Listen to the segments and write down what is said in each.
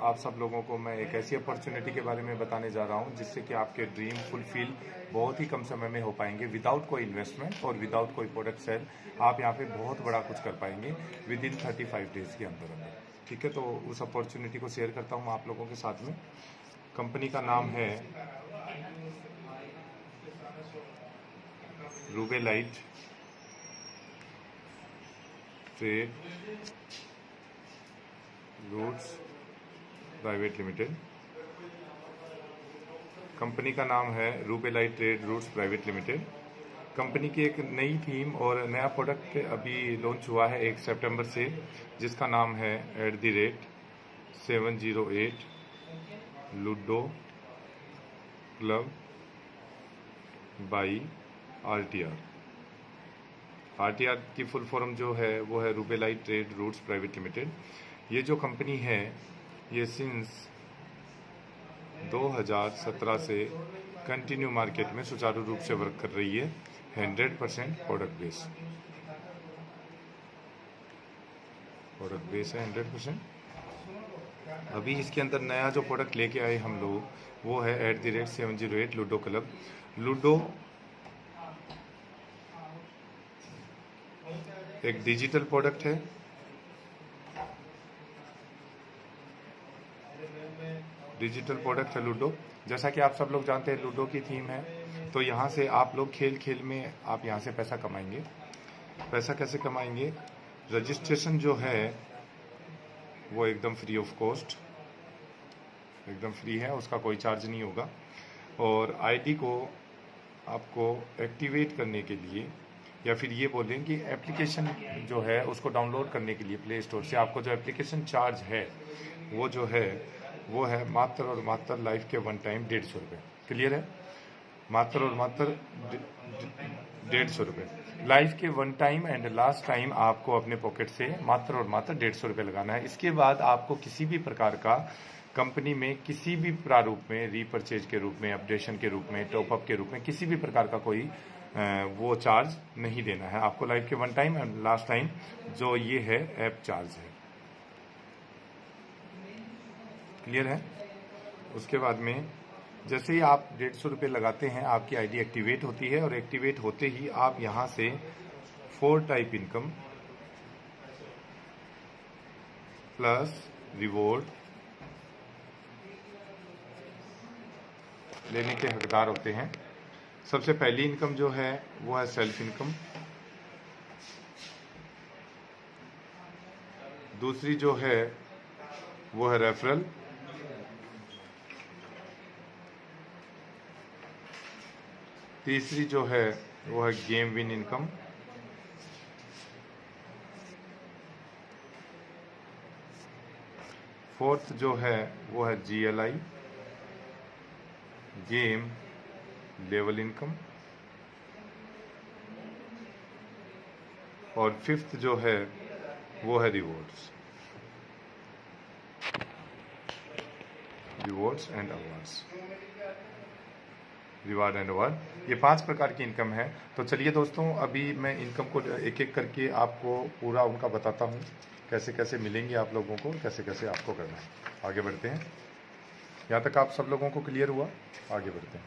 आप सब लोगों को मैं एक ऐसी अपॉर्चुनिटी के बारे में बताने जा रहा हूं जिससे कि आपके ड्रीम फुलफिल बहुत ही कम समय में हो पाएंगे विदाउट कोई इन्वेस्टमेंट और विदाउट कोई प्रोडक्ट सेल। आप यहां पे बहुत बड़ा कुछ कर पाएंगे विद इन 35 डेज के अंदर अंदर। ठीक है, तो उस अपॉर्चुनिटी को शेयर करता हूं आप लोगों के साथ में। कंपनी का नाम है Rubelite trade routes private limited. Company का नाम है Rubelite trade routes private limited. Company की एक नई थीम और नया प्रोडक्ट अभी लॉन्च हुआ है 1 सितंबर से, जिसका नाम है @708 ludo club by RTR। RTR की फुल फॉर्म जो है वो है Rubelite trade routes private limited. ये जो कंपनी है ये सिंस 2017 से कंटिन्यू मार्केट में सुचारू रूप से वर्क कर रही है। 100% प्रोडक्ट बेस है 100%। अभी इसके अंदर नया जो प्रोडक्ट लेके आए हम लोग वो है @708 लूडो क्लब। लूडो एक डिजिटल प्रोडक्ट है। डिजिटल प्रोडक्ट है लूडो। जैसा कि आप सब लोग जानते हैं लूडो की थीम है, तो यहाँ से आप लोग खेल खेल में आप यहाँ से पैसा कमाएंगे। पैसा कैसे कमाएंगे? रजिस्ट्रेशन जो है वो एकदम फ्री ऑफ कॉस्ट, एकदम फ्री है, उसका कोई चार्ज नहीं होगा। और आईडी को आपको एक्टिवेट करने के लिए या फिर ये बोलें कि एप्लीकेशन जो है उसको डाउनलोड करने के लिए प्ले स्टोर से आपको जो एप्लीकेशन चार्ज है वो है मात्र और मात्र लाइफ के वन टाइम 150 रुपये। क्लियर है? मात्र और मात्र 150 रुपये लाइफ के one time and last time आपको अपने पॉकेट से मात्र और मात्र 150 रुपये लगाना है। इसके बाद आपको किसी भी प्रकार का कंपनी में किसी भी प्रारूप में रीपरचेज के रूप में, अपडेशन के रूप में, टॉपअप के रूप में किसी भी प्रकार का कोई वो चार्ज नहीं देना है आपको। लाइफ के one time and last time जो ये है ऐप चार्ज है। क्लियर है? उसके बाद में जैसे ही आप 150 रुपये लगाते हैं आपकी आईडी एक्टिवेट होती है और एक्टिवेट होते ही आप यहां से 4 टाइप इनकम प्लस रिवॉर्ड लेने के हकदार होते हैं। सबसे पहली इनकम जो है वो है सेल्फ इनकम। दूसरी जो है वो है रेफरल। तीसरी जो है वो है गेम विन इनकम। फोर्थ जो है वो है GLI गेम लेवल इनकम। और फिफ्थ जो है वो है rewards and awards. Reward and award, ये 5 प्रकार की इनकम है। तो चलिए दोस्तों, अभी मैं इनकम को एक एक करके आपको पूरा उनका बताता हूँ, कैसे कैसे मिलेंगे आप लोगों को, कैसे कैसे आपको करना है। आगे बढ़ते हैं। यहाँ तक आप सब लोगों को क्लियर हुआ? आगे बढ़ते हैं।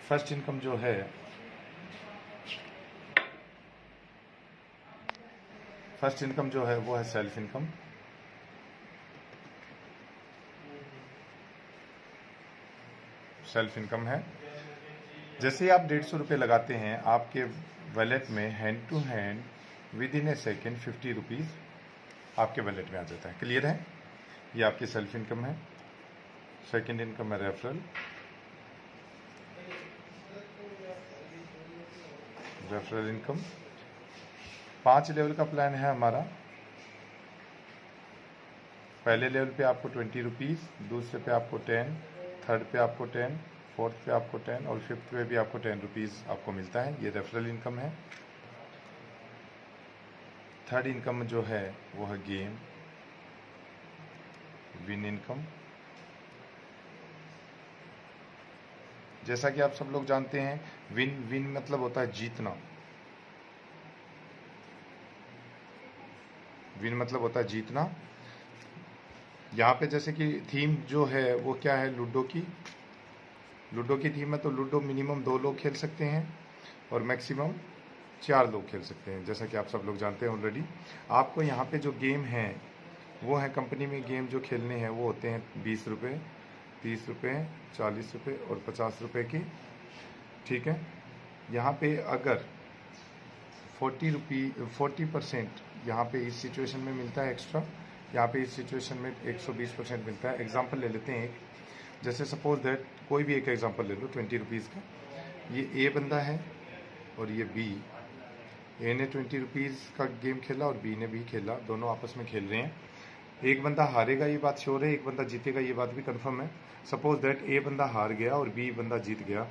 फर्स्ट इनकम जो है वो है सेल्फ इनकम। सेल्फ इनकम है जैसे ही आप 150 रुपये लगाते हैं आपके वॉलेट में hand to hand within a ए सेकेंड 50 रुपीज़ आपके वॉलेट में आ जाता है। क्लियर है? ये आपकी सेल्फ इनकम है। सेकेंड इनकम है रेफरल। इनकम 5 लेवल का प्लान है हमारा। पहले लेवल पे आपको 20 रुपीज़, दूसरे पे आपको 10, थर्ड पे आपको 10, फोर्थ पे आपको 10 और फिफ्थ पे भी आपको 10 रुपीज़ आपको मिलता है। ये रेफरल इनकम है। थर्ड इनकम जो है वो है गेम विन इनकम। जैसा कि आप सब लोग जानते हैं विन मतलब होता है जीतना। विन मतलब होता है जीतना। यहाँ पे जैसे कि थीम जो है वो क्या है, लूडो की थीम है, तो लूडो मिनिमम 2 लोग खेल सकते हैं और मैक्सिमम 4 लोग खेल सकते हैं, जैसा कि आप सब लोग जानते हैं ऑलरेडी। आपको यहाँ पे जो गेम है वो है, कंपनी में गेम जो खेलने हैं वो होते हैं 20 रुपये, 30 रुपये, 40 रुपये और 50 रुपये की, ठीक है। यहाँ पे अगर 40% यहाँ पे इस सिचुएशन में मिलता है एक्स्ट्रा, यहाँ पे इस सिचुएशन में 120% मिलता है। एग्जांपल ले लेते हैं एक, जैसे सपोज दैट कोई भी एक एग्जांपल ले लो 20 रुपीज़ का। ये ए बंदा है और ये बी। ए ने 20 रुपीज़ का गेम खेला और बी ने भी खेला, दोनों आपस में खेल रहे हैं। एक बंदा हारेगा ये बात श्योर है, एक बंदा जीतेगा ये बात भी कंफर्म है। सपोज दैट ए बंदा हार गया और बी बंदा जीत गया,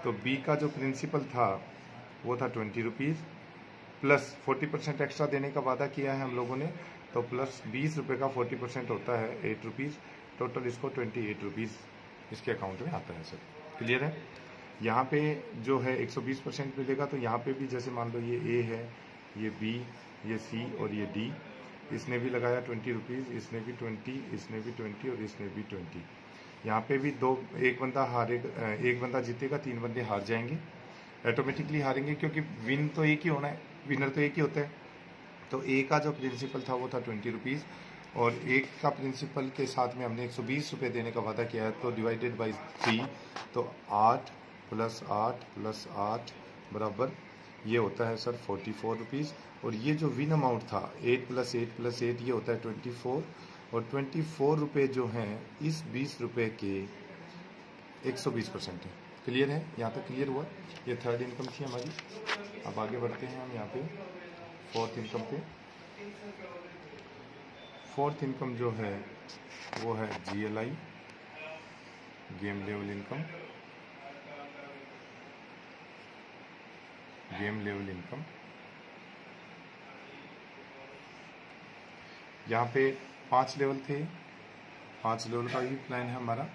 तो बी का जो प्रिंसिपल था वो था 20 रुपीज़ प्लस 40% एक्स्ट्रा देने का वादा किया है हम लोगों ने, तो प्लस 20 रुपये का 40% होता है 8 रुपीज़। टोटल इसको 28 रुपीज़ इसके अकाउंट में आता है सर। क्लियर है। यहाँ पे जो है 120% मिलेगा, तो यहाँ पे भी जैसे मान लो ये ए है, ये बी, ये सी और ये डी। इसने भी लगाया 20 रुपीज़, इसने भी 20, इसने भी 20 और इसने भी 20। यहाँ पे भी एक बंदा हारेगा, एक बंदा जीतेगा, 3 बंदे हार जाएंगे, ऑटोमेटिकली हारेंगे, क्योंकि विन तो एक ही होना है, विनर तो एक ही होता है। तो ए का जो प्रिंसिपल था वो था 20 रुपीज़ और एक का प्रिंसिपल के साथ में हमने 120 रुपये देने का वादा किया है, तो डिवाइडेड बाई 3, तो 8 + 8 + 8 बराबर ये होता है सर 44 रुपीज़। और ये जो विन अमाउंट था 8 + 8 + 8 ये होता है 24, और 24 रुपये जो हैं इस 20 रुपये के 120% है। क्लियर है, यहाँ तक क्लियर हुआ। ये थर्ड इनकम थी हमारी। अब आगे बढ़ते हैं हम यहाँ पे फोर्थ इनकम पे। फोर्थ इनकम जो है वो है GLI, game level income. Game level income यहाँ पे 5 लेवल थे, 5 लेवल का ही प्लान है हमारा।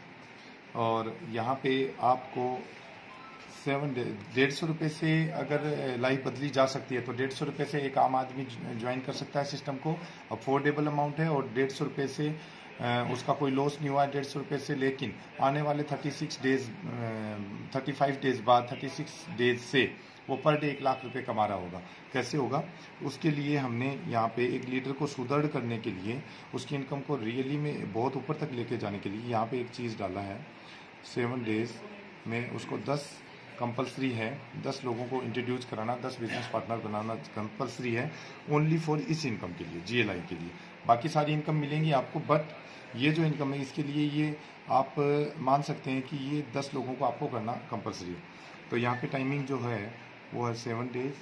और यहाँ पे आपको 150 रुपये से अगर लाइफ बदली जा सकती है, तो 150 रुपये से एक आम आदमी ज्वाइन कर सकता है सिस्टम को। अफोर्डेबल अमाउंट है और 150 रुपये से उसका कोई लॉस नहीं हुआ है 150 रुपये से। लेकिन आने वाले 35 डेज बाद 36 डेज से वो पर डे 1 लाख रुपए कमा रहा होगा। कैसे होगा, उसके लिए हमने यहाँ पे एक लीडर को सुदृढ़ करने के लिए, उसकी इनकम को रियली में बहुत ऊपर तक लेके जाने के लिए यहाँ पे एक चीज़ डाला है। 7 डेज में उसको 10 कंपलसरी है, 10 लोगों को इंट्रोड्यूस कराना, 10 बिजनेस पार्टनर बनाना कंपलसरी है, ओनली फॉर इस इनकम के लिए, GLI के लिए। बाकी सारी इनकम मिलेंगी आपको, बट ये जो इनकम है इसके लिए ये आप मान सकते हैं कि ये 10 लोगों को आपको करना कंपलसरी है। तो यहाँ पे टाइमिंग जो है वो है 7 डेज,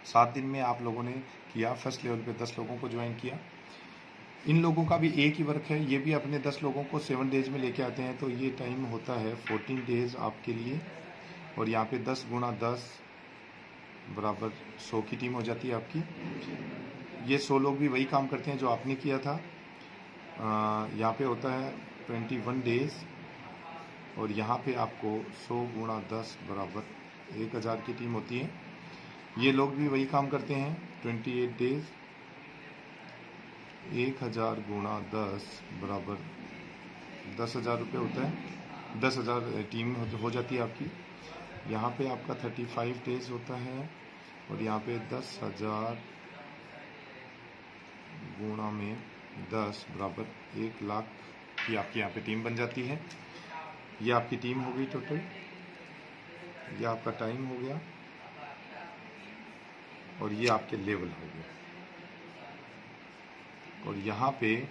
7 दिन में आप लोगों ने किया। फर्स्ट लेवल पे 10 लोगों को ज्वाइन किया। इन लोगों का भी एक ही वर्क है, ये भी अपने 10 लोगों को 7 डेज में लेके आते हैं, तो ये टाइम होता है 14 डेज आपके लिए। और यहाँ पे 10 × 10 बराबर 100 की टीम हो जाती है आपकी। ये 100 लोग भी वही काम करते हैं जो आपने किया था। यहाँ पे होता है 21 डेज और यहाँ पे आपको 100 × 10 बराबर 1000 की टीम होती है। ये लोग भी वही काम करते हैं 28 डेज। 1000 × 10 बराबर 10,000 रुपये होता है। 10,000 टीम हो जाती है आपकी। यहाँ पे आपका 35 डेज होता है और यहाँ पे 10,000 गुणा में 10 बराबर 1 लाख की आपकी यहाँ पे टीम बन जाती है। ये आपकी टीम हो गई टोटल, ये आपका टाइम हो गया और ये आपके लेवल हो गए। और यहाँ पे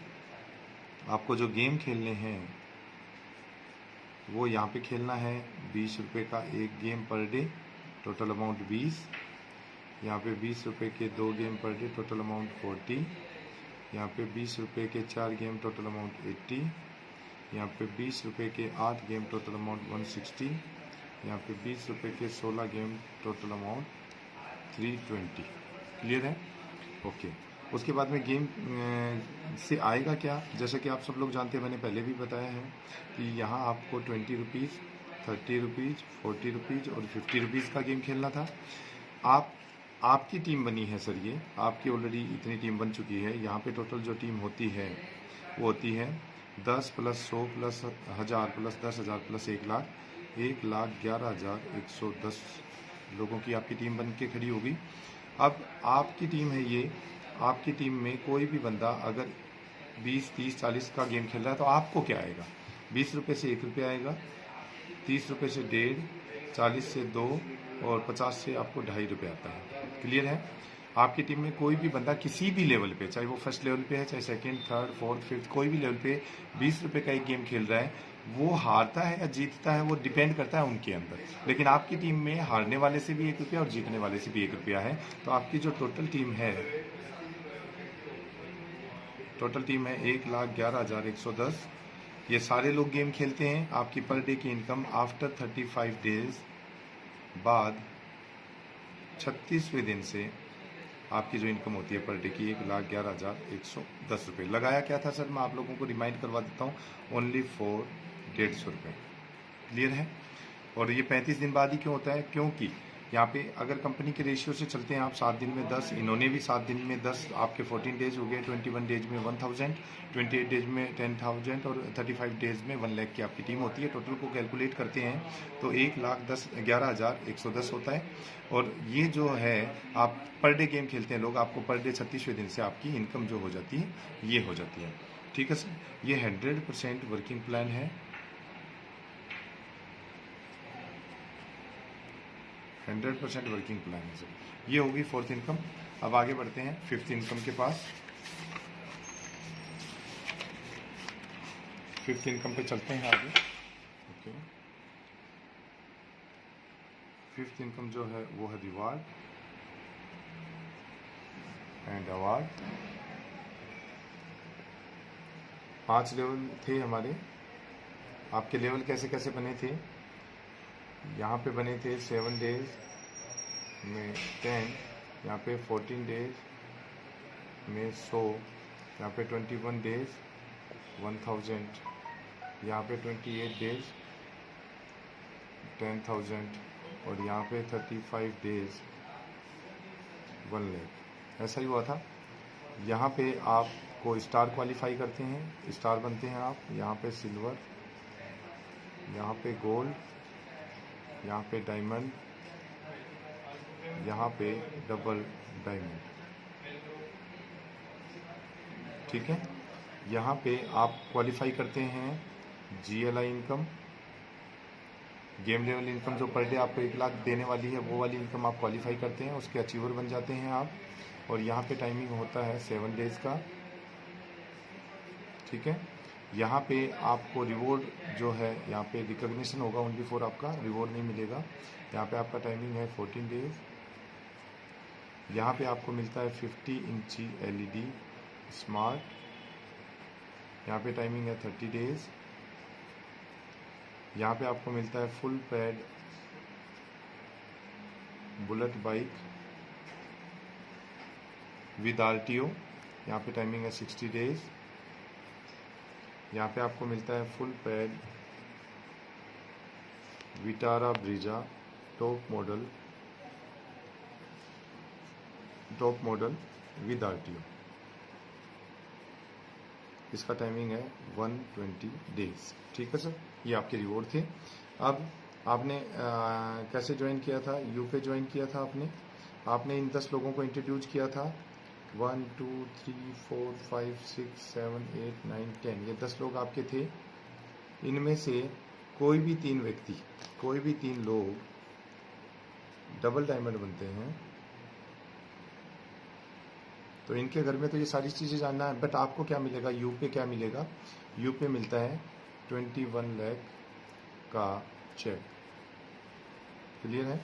आपको जो गेम खेलने हैं वो यहाँ पे खेलना है 20 रुपये का एक game per day, total amount 20। यहाँ पे 20 रुपये के 2 game per day, total amount 40। यहाँ पे 20 रुपये के 4 गेम, टोटल अमाउंट 80। यहाँ पे 20 रुपये के 8 गेम, टोटल अमाउंट 160। यहाँ पे 20 रुपये के 16 गेम, टोटल अमाउंट 320। क्लियर है, ओके। उसके बाद में गेम से आएगा क्या, जैसे कि आप सब लोग जानते हैं, मैंने पहले भी बताया है कि यहाँ आपको 20 रुपीज़, 30 रुपीज़, 40 रुपीज़ और 50 रुपीज़ का गेम खेलना था। आप आपकी टीम बनी है सर, ये आपकी ऑलरेडी इतनी टीम बन चुकी है। यहाँ पे टोटल जो टीम होती है वो होती है 10 + 100 + 1000 + 10,000 + 1 लाख, 1,11,110 लोगों की आपकी टीम बन के खड़ी होगी। अब आपकी टीम है ये, आपकी टीम में कोई भी बंदा अगर 20, 30, 40 का गेम खेल रहा है तो आपको क्या आएगा? 20 रुपये से 1 रुपया आएगा, 30 रुपये से 1.5, 40 से 2 और 50 से आपको 2.5 रुपये आता है। क्लियर है? आपकी टीम में कोई भी बंदा किसी भी लेवल पे, चाहे वो फर्स्ट लेवल पे है, चाहे सेकंड, थर्ड, फोर्थ, फिफ्थ, कोई भी लेवल पे 20 रुपये का एक गेम खेल रहा है, वो हारता है या जीतता है वो डिपेंड करता है उनके अंदर। लेकिन आपकी टीम में हारने वाले से भी 1 रुपया और जीतने वाले से भी 1 रुपया है। तो आपकी जो टोटल टीम है 1,11,110। ये सारे लोग गेम खेलते हैं। आपकी पर डे की इनकम आफ्टर 35 डेज बाद 36वें दिन से आपकी जो इनकम होती है पर डे की 1,11,110 रुपये। लगाया क्या था सर, मैं आप लोगों को रिमाइंड करवा देता हूँ, ओनली फॉर 150 रुपये। क्लियर है? और ये 35 दिन बाद ही क्यों होता है? क्योंकि यहाँ पे अगर कंपनी के रेशियो से चलते हैं आप 7 दिन में 10, इन्होंने भी 7 दिन में 10, आपके 14 डेज हो गए, 21 डेज में 1000, 28 डेज में 10,000 और 35 डेज में 1 लाख की आपकी टीम होती है। टोटल को कैलकुलेट करते हैं तो 1,11,110 होता है। और ये जो है आप पर डे गेम खेलते हैं लोग, आपको पर डे 36वें दिन से आपकी इनकम जो हो जाती है ये हो जाती है। ठीक है सर, ये 100% वर्किंग प्लान है। 100% वर्किंग प्लान है सर। ये होगी 4th इनकम। अब आगे बढ़ते हैं 5th इनकम के पास। 5th इनकम पे चलते हैं आगे। ओके, 5th इनकम जो है वो है रिवार्ड एंड अवार्ड। 5 लेवल थे हमारे। आपके लेवल कैसे कैसे बने थे? यहाँ पे बने थे 7 डेज में 10, यहाँ पे 14 डेज में 100, यहाँ पे 21 डेज 1000, यहाँ पे 28 डेज 10,000 और यहाँ पे 35 डेज 1 लाख। ऐसा ही हुआ था। यहाँ पे आपको स्टार क्वालिफाई करते हैं, स्टार बनते हैं आप। यहाँ पे सिल्वर, यहाँ पे गोल्ड, यहाँ पे डायमंड, यहाँ पे डबल डायमंड। ठीक है, यहाँ पे आप क्वालिफाई करते हैं GLI income, game level income, जो पर डे आपको 1 लाख देने वाली है वो वाली इनकम आप क्वालिफाई करते हैं, उसके अचीवर बन जाते हैं आप। और यहाँ पे टाइमिंग होता है 7 डेज का। ठीक है, यहाँ पे आपको रिवॉर्ड जो है, यहाँ पे रिकॉग्निशन होगा ओनली फॉर, आपका रिवॉर्ड नहीं मिलेगा। यहाँ पे आपका टाइमिंग है 14 डेज। यहाँ पे आपको मिलता है 50 इंची LED स्मार्ट। यहाँ पे टाइमिंग है 30 डेज। यहाँ पे आपको मिलता है full pad bullet bike with RTO। यहाँ पे टाइमिंग है 60 डेज। यहाँ पे आपको मिलता है full pad Vitara Brezza top model with RTO। इसका टाइमिंग है 120 डेज। ठीक है सर, ये आपके रिवॉर्ड थे। अब आपने कैसे ज्वाइन किया था? यूपे ज्वाइन किया था आपने इन 10 लोगों को इंट्रोड्यूस किया था। 1 2 3 4 5 6 7 8 9 10, ये 10 लोग आपके थे। इनमें से कोई भी 3 व्यक्ति, कोई भी 3 लोग डबल डायमंड बनते हैं तो इनके घर में तो ये सारी चीज़ें जानना है। बट आपको क्या मिलेगा? यूपे क्या मिलेगा? यूपे मिलता है 21 लाख का चेक। क्लियर है?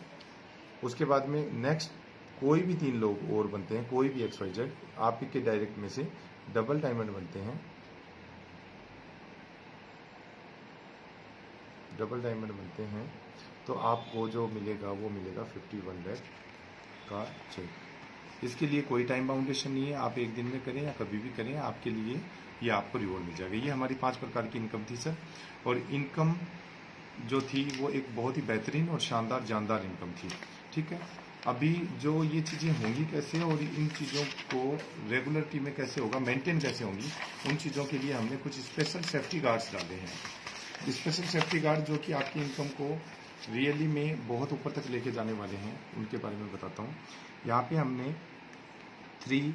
उसके बाद में नेक्स्ट कोई भी 3 लोग और बनते हैं, कोई भी XYZ आप के डायरेक्ट में से डबल डायमंड बनते हैं। डबल डायमंड बनते हैं तो आपको जो मिलेगा वो मिलेगा 51 लाख का चेक। इसके लिए कोई टाइम बाउंडेशन नहीं है, आप एक दिन में करें या कभी भी करें, आपके लिए ये आपको रिवॉर्ड मिल जाएगा। ये हमारी 5 प्रकार की इनकम थी सर। और इनकम जो थी वो एक बहुत ही बेहतरीन और शानदार जानदार इनकम थी। ठीक है, अभी जो ये चीज़ें होंगी कैसे और इन चीज़ों को रेगुलरिटी में कैसे होगा, मेंटेन कैसे होंगी, उन चीज़ों के लिए हमने कुछ स्पेशल सेफ्टी गार्ड्स डाले हैं। स्पेशल सेफ्टी गार्ड जो कि आपकी इनकम को रियली में बहुत ऊपर तक लेके जाने वाले हैं, उनके बारे में बताता हूँ। यहाँ पे हमने 3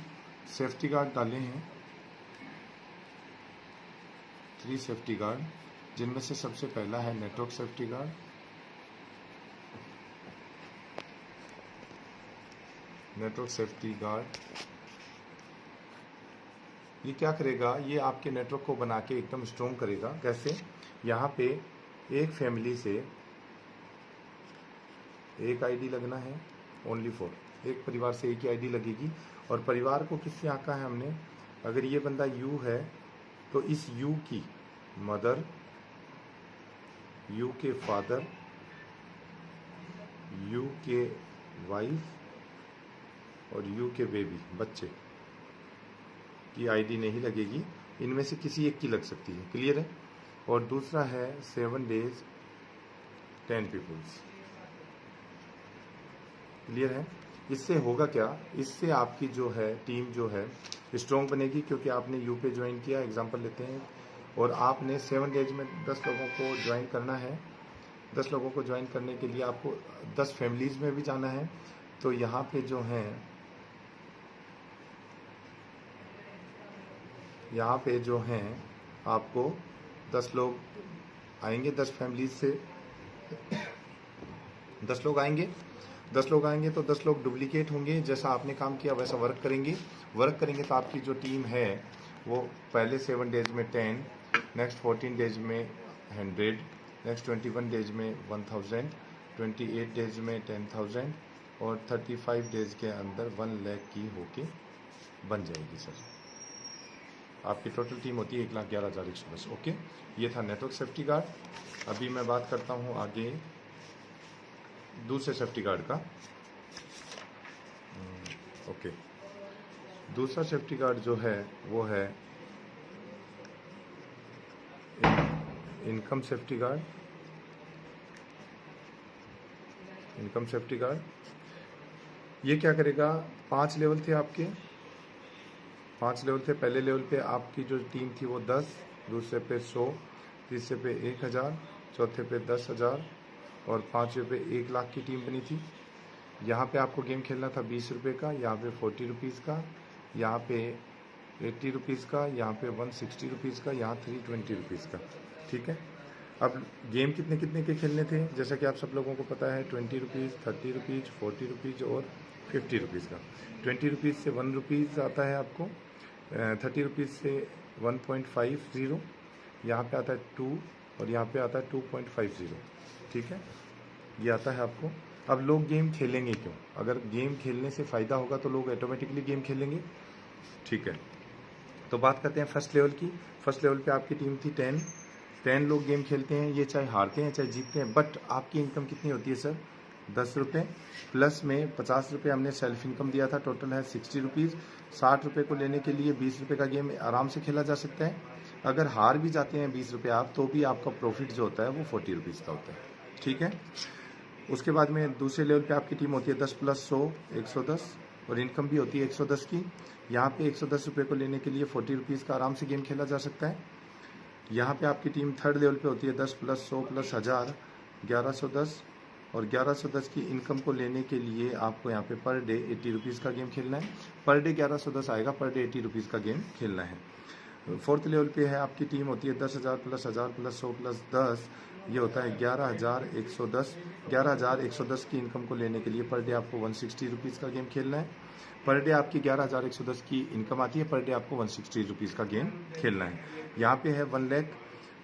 सेफ्टी गार्ड डाले हैं, 3 सेफ्टी गार्ड, जिनमें से सबसे पहला है network safety guard. Network safety guard ये क्या करेगा, ये आपके नेटवर्क को बना के एकदम स्ट्रॉन्ग करेगा। कैसे? यहाँ पे एक फैमिली से एक आईडी लगना है, ओनली फॉर एक परिवार से एक ही आईडी लगेगी। और परिवार को किससे आंका है हमने, अगर ये बंदा यू है तो इस यू की मदर, यू के फादर, यू के वाइफ और यू के बेबी बच्चे की आईडी नहीं लगेगी, इनमें से किसी एक की लग सकती है। क्लियर है? और दूसरा है 7 days 10 पीपल्स। क्लियर है? इससे होगा क्या, इससे आपकी जो है टीम जो है स्ट्रॉन्ग बनेगी, क्योंकि आपने यू पे ज्वाइन किया, एग्जांपल लेते हैं, और आपने 7 days में 10 लोगों को ज्वाइन करना है। 10 लोगों को ज्वाइन करने के लिए आपको 10 फैमिलीज में भी जाना है। तो यहाँ पे जो है, यहाँ पे जो हैं आपको 10 लोग आएंगे, 10 फैमिलीज से 10 लोग आएंगे। 10 लोग आएंगे तो 10 लोग डुप्लीकेट होंगे, जैसा आपने काम किया वैसा वर्क करेंगे। तो आपकी जो टीम है वो पहले 7 days में 10, नेक्स्ट 14 days में 100, नेक्स्ट 21 days में 1000, 28 days में 10,000 और 35 days के अंदर 1 लाख की होके बन जाएगी। सर आपकी टोटल टीम होती है 1,11,110। ओके, ये था नेटवर्क सेफ्टी गार्ड। अभी मैं बात करता हूँ आगे दूसरे सेफ्टी गार्ड का। ओके, दूसरा सेफ्टी गार्ड जो है वो है income safety guard. Income safety guard ये क्या करेगा, 5 लेवल थे आपके, 5 लेवल थे। पहले लेवल पे आपकी जो टीम थी वो 10, दूसरे पे 100, तीसरे पे 1000, चौथे पे 10,000 और 5वें पे 1 लाख की टीम बनी थी। यहाँ पे आपको गेम खेलना था 20 रुपये का, यहाँ पे 40 रुपीज़ का, यहाँ पे 80 रुपीज़ का, यहाँ पे 160 रुपीज़ का, यहाँ 320 रुपीज़ का। ठीक है, अब गेम कितने कितने के खेलने थे, जैसा कि आप सब लोगों को पता है, 20 रुपीज़, 30 रुपीज़, 40 रुपीज़ और 50 रुपीज़ का। 20 रुपीज़ से 1 रुपीज़ आता है आपको, 30 रुपीज़ से 1.50, यहाँ पे आता है 2 और यहाँ पे आता है 2.50। ठीक है, ये आता है आपको। अब लोग गेम खेलेंगे क्यों, अगर गेम खेलने से फ़ायदा होगा तो लोग ऑटोमेटिकली गेम खेलेंगे। ठीक है, तो बात करते हैं फर्स्ट लेवल की। फर्स्ट लेवल पे आपकी टीम थी 10 लोग गेम खेलते हैं, ये चाहे हारते हैं चाहे जीतते हैं, बट आपकी इनकम कितनी होती है सर, 10 रुपये, प्लस में 50 रुपये हमने सेल्फ इनकम दिया था, टोटल है 60 रुपीज़। 60 रुपये को लेने के लिए 20 रुपये का गेम आराम से खेला जा सकता है। अगर हार भी जाते हैं 20 रुपये आप, तो भी आपका प्रॉफिट जो होता है वो 40 रुपीज़ का होता है। ठीक है, उसके बाद में दूसरे लेवल पे आपकी टीम होती है 10 + 100 110 और इनकम भी होती है 110 की। यहाँ पे 110 रुपये को लेने के लिए 40 रुपीज़ का आराम से गेम खेला जा सकता है। यहाँ पे आपकी टीम थर्ड लेवल पे होती है 10 + 100 + 1000 1110 और 1110 की इनकम को लेने के लिए आपको यहाँ पे पर डे 80 रुपीज़ का गेम खेलना है। पर डे 1110 आएगा, पर डे 80 रुपीज़ का गेम खेलना है। फोर्थ लेवल पे है आपकी टीम होती है 10,000 + 1000 + 100 + 10, ये होता है 11,110। 11,110 की इनकम को लेने के लिए पर डे आपको 160 रुपीज़ का गेम खेलना है। पर डे आपकी 11,110 की इनकम आती है, पर डे आपको 160 रुपीज़ का गेम खेलना है। यहाँ पे है 1 लाख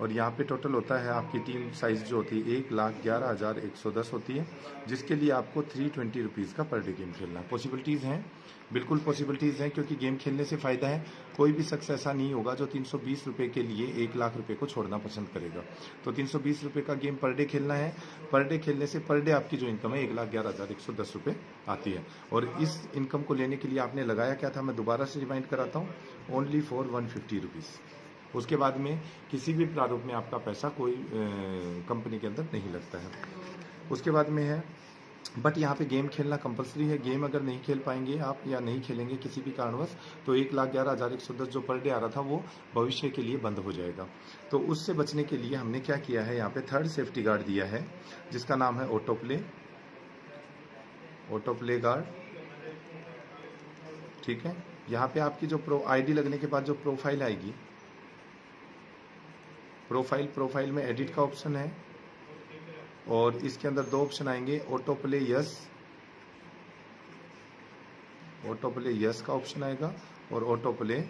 और यहाँ पे टोटल होता है आपकी टीम साइज़ जो होती है 1,11,110 होती है, जिसके लिए आपको 320 रुपीज़ का पर डे गेम खेलना है। पॉसिबिलिटीज़ हैं, बिल्कुल पॉसिबिलिटीज़ हैं, क्योंकि गेम खेलने से फ़ायदा है। कोई भी शख्स ऐसा नहीं होगा जो 320 रुपये के लिए 1 लाख रुपये को छोड़ना पसंद करेगा। तो 320 रुपये का गेम पर डे खेलना है। पर डे खेलने से पर डे आपकी जो इनकम है 1,11,110 रुपये आती है। और इस इनकम को लेने के लिए आपने लगाया क्या था, मैं दोबारा से रिमाइंड कराता हूँ, ओनली फॉर 150 रुपीज़। उसके बाद में किसी भी प्रारूप में आपका पैसा कोई कंपनी के अंदर नहीं लगता है। उसके बाद में है बट यहाँ पे गेम खेलना कंपलसरी है। गेम अगर नहीं खेल पाएंगे आप या नहीं खेलेंगे किसी भी कारणवश, तो 1,11,110 जो पर डे आ रहा था वो भविष्य के लिए बंद हो जाएगा। तो उससे बचने के लिए हमने क्या किया है, यहाँ पे थर्ड सेफ्टी गार्ड दिया है जिसका नाम है ऑटो प्ले गार्ड। ठीक है, यहाँ पे आपकी जो आईडी लगने के बाद जो प्रोफाइल आएगी, प्रोफाइल में एडिट का ऑप्शन है और इसके अंदर दो ऑप्शन आएंगे, ऑटो प्ले यस का ऑप्शन आएगा और ऑटो प्ले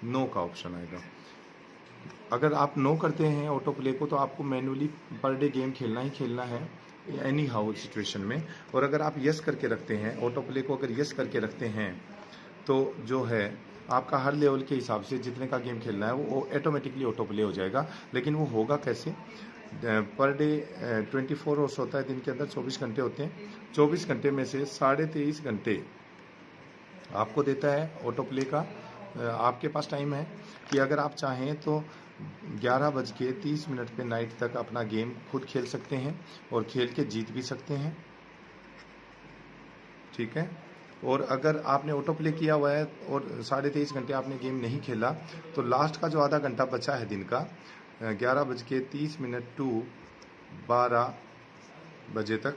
नो का ऑप्शन आएगा। अगर आप नो करते हैं ऑटो प्ले को तो आपको मैन्युअली पर डे गेम खेलना ही खेलना है एनी हाउ सिचुएशन में। और अगर आप यस करके रखते हैं ऑटो प्ले को, अगर यस करके रखते हैं तो जो है आपका हर लेवल के हिसाब से जितने का गेम खेलना है वो ऑटोमेटिकली ऑटो प्ले हो जाएगा। लेकिन वो होगा कैसे, पर डे 24 आवर्स होता है, दिन के अंदर 24 घंटे होते हैं। 24 घंटे में से 23.5 घंटे आपको देता है ऑटो प्ले का। आपके पास टाइम है कि अगर आप चाहें तो 11:30 पे नाइट तक अपना गेम खुद खेल सकते हैं और खेल के जीत भी सकते हैं। ठीक है, और अगर आपने ऑटो प्ले किया हुआ है और 23.5 घंटे आपने गेम नहीं खेला तो लास्ट का जो आधा घंटा बचा है दिन का 11:30 टू 12 बजे तक,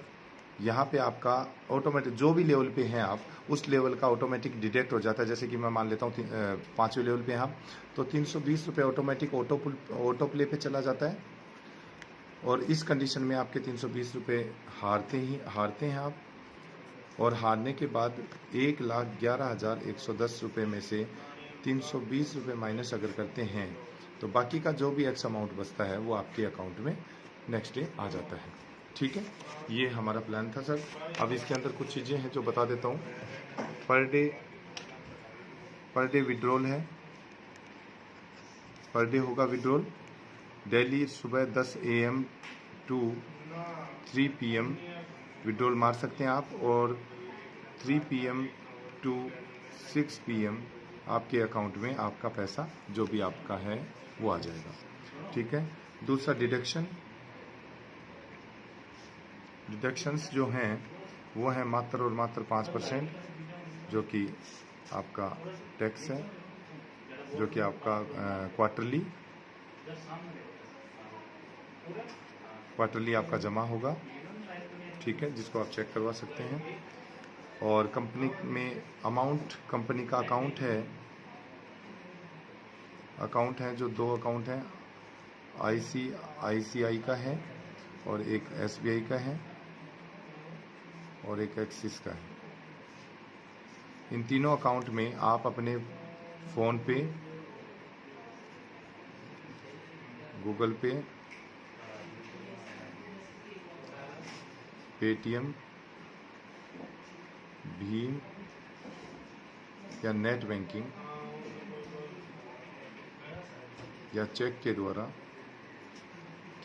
यहाँ पे आपका ऑटोमेटिक जो भी लेवल पे हैं आप उस लेवल का ऑटोमेटिक डिटेक्ट हो जाता है। जैसे कि मैं मान लेता हूँ 5वें लेवल पे हैं आप, तो 320 रुपये ऑटोमेटिक ऑटो प्ले पे चला जाता है और इस कंडीशन में आपके 320 रुपये हारते हैं आप। और हारने के बाद 1,11,110 रुपये में से 320 रुपये माइनस अगर करते हैं तो बाकी का जो भी एक्स अमाउंट बचता है वो आपके अकाउंट में नेक्स्ट डे आ जाता है। ठीक है, ये हमारा प्लान था सर। अब इसके अंदर कुछ चीज़ें हैं जो बता देता हूँ। पर डे विड्रॉल है, पर डे होगा विड्रॉल डेली सुबह 10 AM टू 3 PM विड्रॉल मार सकते हैं आप और 3 PM टू 6 PM आपके अकाउंट में आपका पैसा जो भी आपका है वो आ जाएगा। ठीक है, दूसरा डिडक्शंस जो हैं वो हैं मात्र और मात्र 5%, जो कि आपका टैक्स है, जो कि आपका क्वार्टरली आपका जमा होगा। ठीक है, जिसको आप चेक करवा सकते हैं। और कंपनी में अमाउंट, कंपनी का अकाउंट है जो 2 अकाउंट हैं, ICICI का है और एक SBI का है और एक एक्सिस का है। इन तीनों अकाउंट में आप अपने फ़ोन पे, गूगल पे, पेटीएम, भीम या नेट बैंकिंग या चेक के द्वारा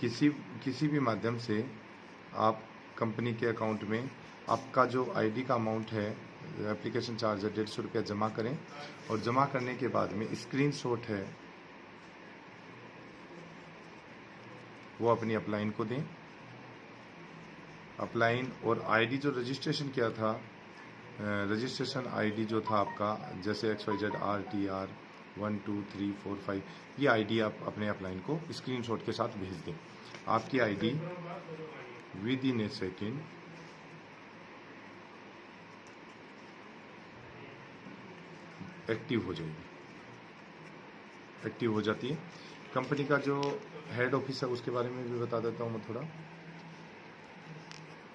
किसी भी माध्यम से आप कंपनी के अकाउंट में आपका जो आईडी का अमाउंट है, एप्लीकेशन चार्ज है 150 रुपया जमा करें और जमा करने के बाद में स्क्रीनशॉट है वो अपनी अपलाइन को दें। अपलाइन और आईडी जो रजिस्ट्रेशन किया था, रजिस्ट्रेशन आईडी जो था आपका, जैसे XYZ RTR 1 2 3 4 5, ये आईडी आप अपने अपलाइन को स्क्रीनशॉट के साथ भेज दें। आपकी आईडी विद इन ए सेकेंड एक्टिव हो जाती है। कंपनी का जो हेड ऑफिस है उसके बारे में भी बता देता हूँ मैं थोड़ा।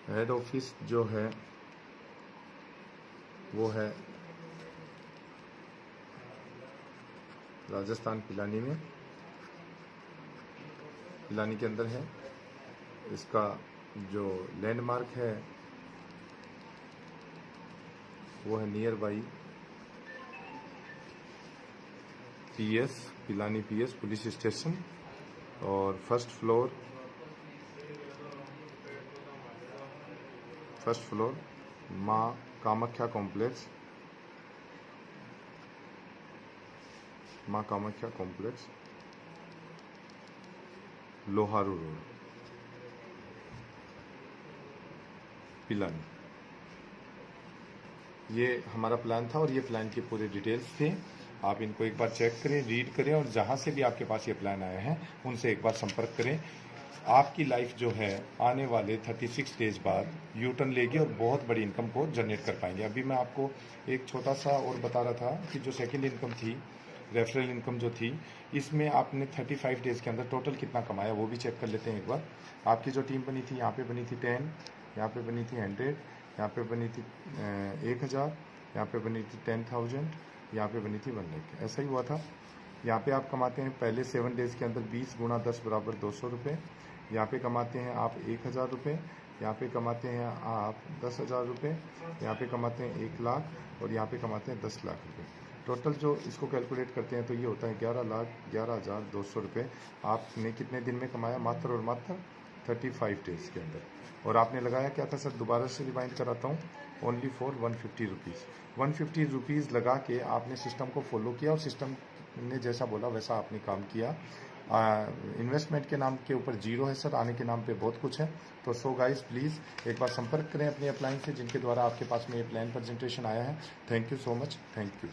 हेड ऑफिस जो है वो है राजस्थान पिलानी में, पिलानी के अंदर है। इसका जो लैंडमार्क है वो है near by Pilani PS police station और फर्स्ट फ्लोर माँ Kamakhya complex Loharu road. Plan. ये हमारा प्लान था और ये प्लान के पूरे डिटेल्स थे। आप इनको एक बार चेक करें, रीड करें और जहाँ से भी आपके पास ये प्लान आए हैं उनसे एक बार संपर्क करें। आपकी लाइफ जो है आने वाले 36 डेज बाद यू टर्न लेगी और बहुत बड़ी इनकम को जनरेट कर पाएंगे। अभी मैं आपको एक छोटा सा और बता रहा था कि जो सेकेंड इनकम थी, रेफरल इनकम जो थी, इसमें आपने 35 डेज के अंदर टोटल कितना कमाया वो भी चेक कर लेते हैं एक बार। आपकी जो टीम बनी थी, यहाँ पे बनी थी 10, यहाँ पे बनी थी 100, यहाँ पे बनी थी 1000, यहाँ पे बनी थी 10,000, यहाँ पे बनी थी 1 लाख। ऐसा ही हुआ था। यहाँ पे आप कमाते हैं पहले 7 डेज के अंदर 20 गुणा 10 बराबर 200 रुपये। यहाँ पे कमाते हैं आप 1000 रुपये, यहाँ पे कमाते हैं आप 10,000 रुपये, यहाँ पे कमाते हैं 1 लाख और यहाँ पे कमाते हैं 10 लाख रुपये। टोटल जो इसको कैलकुलेट करते हैं तो ये होता है 11,11,200 रुपये। आपने कितने दिन में कमाया? मात्र और मात्र 35 डेज के अंदर। और आपने लगाया क्या था सर? दोबारा से रिमाइंड कराता हूँ, ओनली फॉर 150 रुपीज़। 150 रुपीज़ लगा के आपने सिस्टम को फॉलो किया और सिस्टम ने जैसा बोला वैसा आपने काम किया। इन्वेस्टमेंट के नाम के ऊपर जीरो है सर, आने के नाम पे बहुत कुछ है। तो सो गाइस प्लीज़ एक बार संपर्क करें अपने अपलाइन से जिनके द्वारा आपके पास में ये प्लान प्रेजेंटेशन आया है। Thank you so much, thank you.